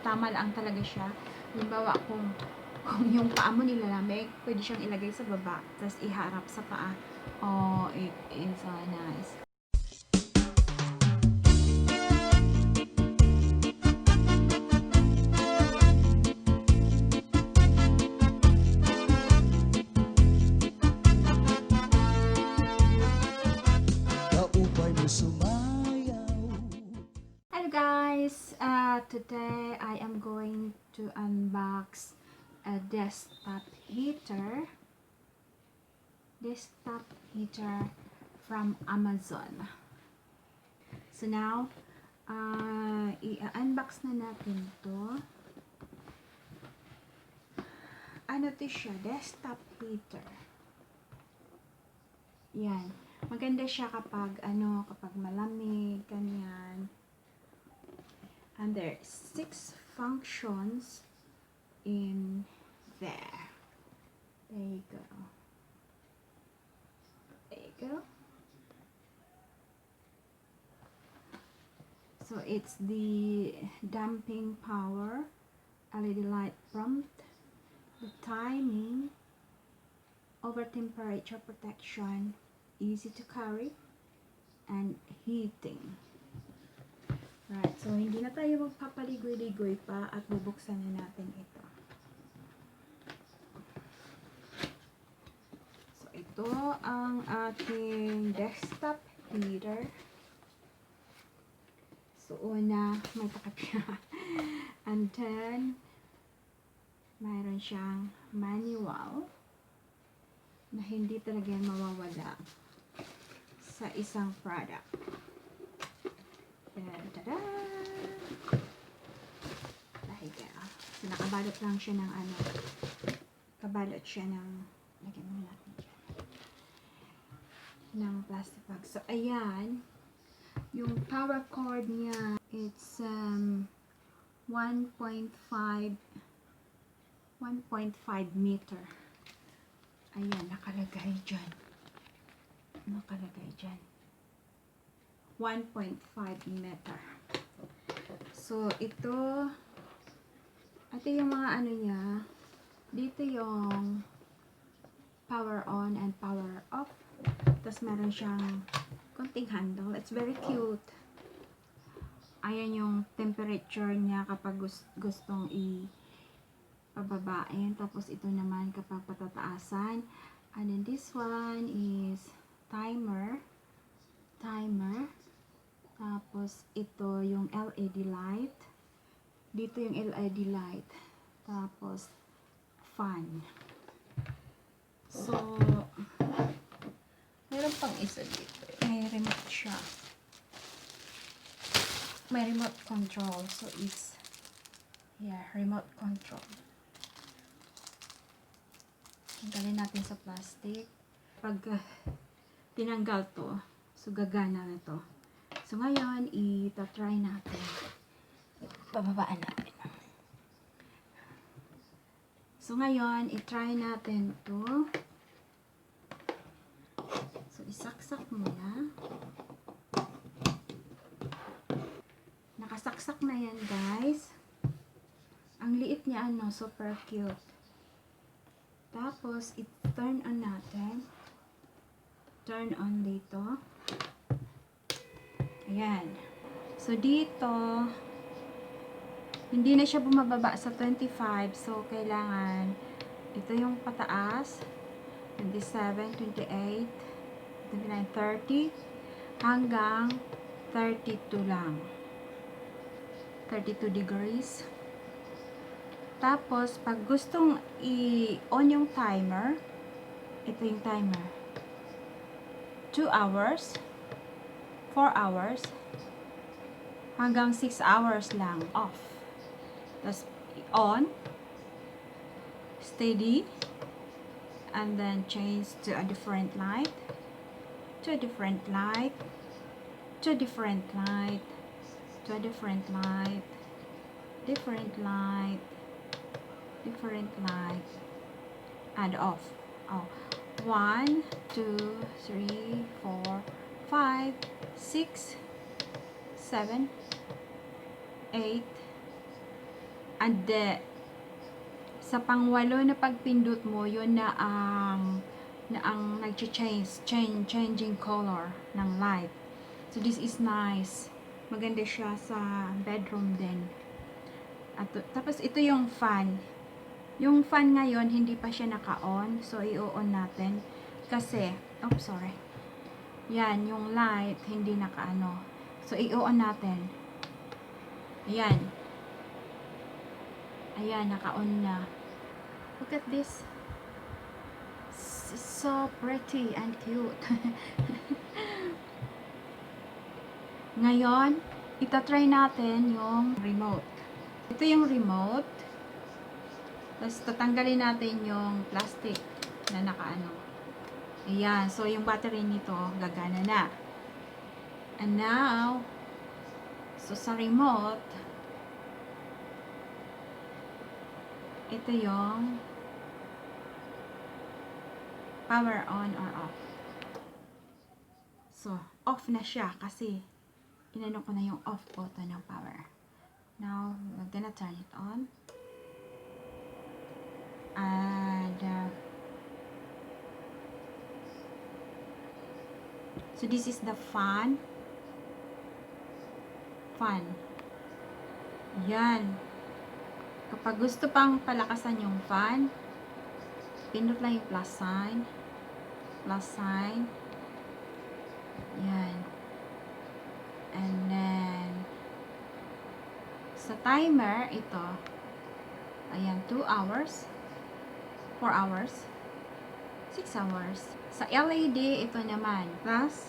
tama lang talaga siya. Halimbawa, kung yung paa mo nilalamig, pwede siyang ilagay sa baba, tapos iharap sa paa. Oh, it is so nice. Hello guys, today I am going to unbox a desktop heater from Amazon. So now, i-unbox na natin to. Ano to siya? Desktop heater. Yan. Maganda siya kapag kapag malamig, ganyan. And there are 6 functions in there. There you go. There you go. So it's the damping power, LED light prompt, the timing, over temperature protection, easy to carry, and heating. Right, so hindi na tayo magpapaligoy-ligoy pa at bubuksan na natin ito. So ito ang ating desktop heater. So una, may takip siya. And then, mayroon siyang manual na hindi talaga mawawala sa isang product. Tada! Dahiga. So, nakabalot lang siya ng kabalot siya ng, lagyan mo natin dyan, ng plastic bag. So, ayan, yung power cord niya, it's 1.5 meter. Ayan, nakalagay dyan. 1.5 meter. So, ito yung mga niya. Dito yung power on and power off. Tapos, meron siyang konting handle. It's very cute. Ayan yung temperature niya kapag gustong pababain. Tapos, ito naman kapag patataasan. And then, this one is timer. Tapos, ito yung LED light. Dito yung LED light. Tapos, fan. So, meron pang isa dito. May remote siya. May remote control. So, it's, yeah, remote control. Tanggalin natin sa plastic. Pag tinanggal to, so gagana na to. So, ngayon, ita-try natin. Bababaan natin. So, ngayon, i-try natin to. So, isaksak muna. Nakasaksak na yan, guys. Ang liit niya, super cute. Tapos, i-turn on natin. Turn on dito. Ayan. So, dito, hindi na siya bumababa sa 25. So, kailangan, ito yung pataas. 27, 28, 29, 30, hanggang 32 lang. 32 degrees. Tapos, pag gustong i-on yung timer, ito yung timer. 2 hours, 4 hours, hanggang 6 hours lang off. Tapos, on, steady, and then change to a different light, to a different light, to a different light, to a different light, different light, different light, and off. Oh, 1, 2, 3, 4, 5, 6, 7, 8, And sa pangwalo na pagpindot mo, yun na ang changing color ng light. So this is nice. Maganda siya sa bedroom din. At tapos ito yung fan. Yung fan ngayon hindi pa siya naka-on. So i-on natin kasi sorry. Yan, yung light hindi naka-ano. So i-on natin. Ayan. Ayan, naka-on na. Look at this. It's so pretty and cute. Ngayon, itatry natin yung remote. Ito yung remote. Tapos tatanggalin natin yung plastic na nakaano. Ayan, so yung battery nito gagana na. And now, so sa remote, ito yung power on or off. So, off na siya kasi inano ko na yung off button ng power. Now, we're gonna turn it on. And so this is the fan. Yan. Kapag gusto pang palakasan yung fan, pindot lang yung plus sign. Yan. And then sa timer, ito, ayan, 2 hours, 4 hours, 6 hours. Sa LED, ito naman, plus.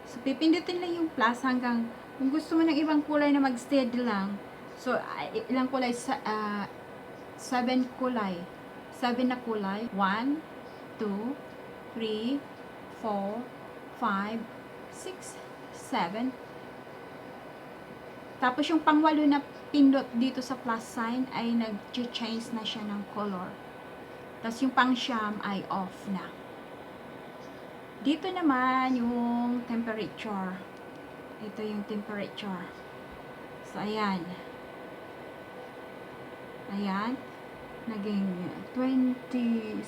So, pipindutin lang yung plus hanggang, kung gusto mo ng ibang kulay na mag-steady lang, so, ilang kulay, 7 kulay. 7 na kulay. 1, 2, 3, 4, 5, 6, 7. Tapos yung pangwalo na pindot dito sa plus sign ay nag-change na siya ng color. Tapos yung pang-siyam ay off na. Dito naman yung temperature. Ito yung temperature. So, ayan. Ayan. Naging 26,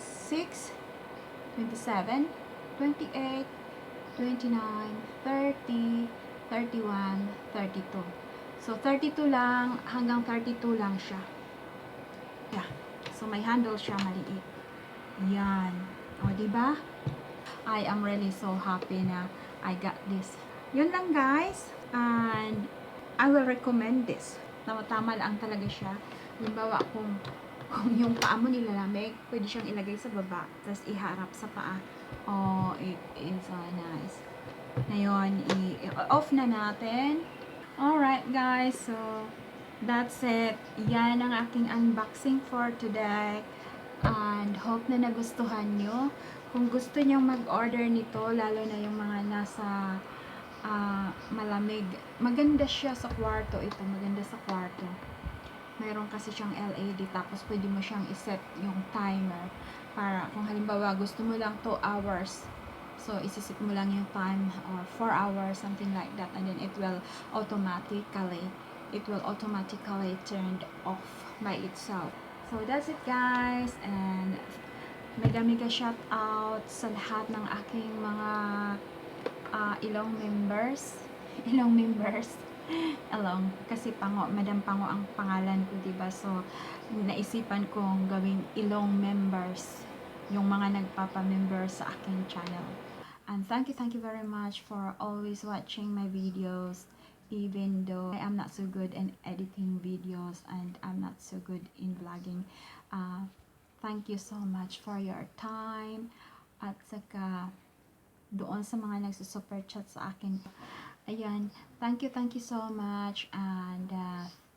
27, 28, 29, 30, 31, 32. So, 32 lang, hanggang 32 lang siya. Yeah. So, may handle siya maliit. Yan. O, diba? I am really so happy na I got this. Yun lang, guys. And, I will recommend this. Tama-tama lang talaga siya. Halimbawa, kung yung paa mo nilalamig, pwede siyang ilagay sa baba, tapos iharap sa paa. Oh, it is so nice. Ngayon, i-off na natin. Alright guys, so that's it. Yan ang aking unboxing for today. And hope na nagustuhan nyo. Kung gusto nyo mag-order nito, lalo na yung mga nasa malamig. Maganda siya sa kwarto. Ito, maganda sa kwarto. Mayroon kasi siyang LED. Tapos pwede mo siyang iset yung timer. Para kung halimbawa gusto mo lang 2 hours. So, isisit mo lang yung time or 4 hours, something like that. And then it will automatically turned off by itself. So, that's it guys. And mega shout out sa lahat ng aking mga ilong members. Ilong. Kasi Madam Pango ang pangalan ko, diba? So, naisipan kong gawing ilong members. Yung mga nagpapa-member sa aking channel. And thank you very much for always watching my videos, even though I am not so good in editing videos and I'm not so good in vlogging. Thank you so much for your time. At saka doon sa mga nagsusuper chat sa akin. Ayan, thank you so much. And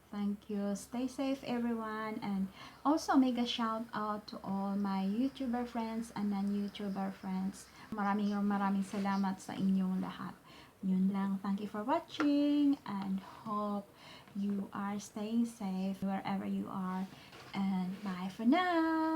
thank you. Stay safe everyone. And also mega shout out to all my YouTuber friends and non-YouTuber friends. Maraming salamat sa inyong lahat. Yun lang. Thank you for watching and hope you are staying safe wherever you are. And bye for now.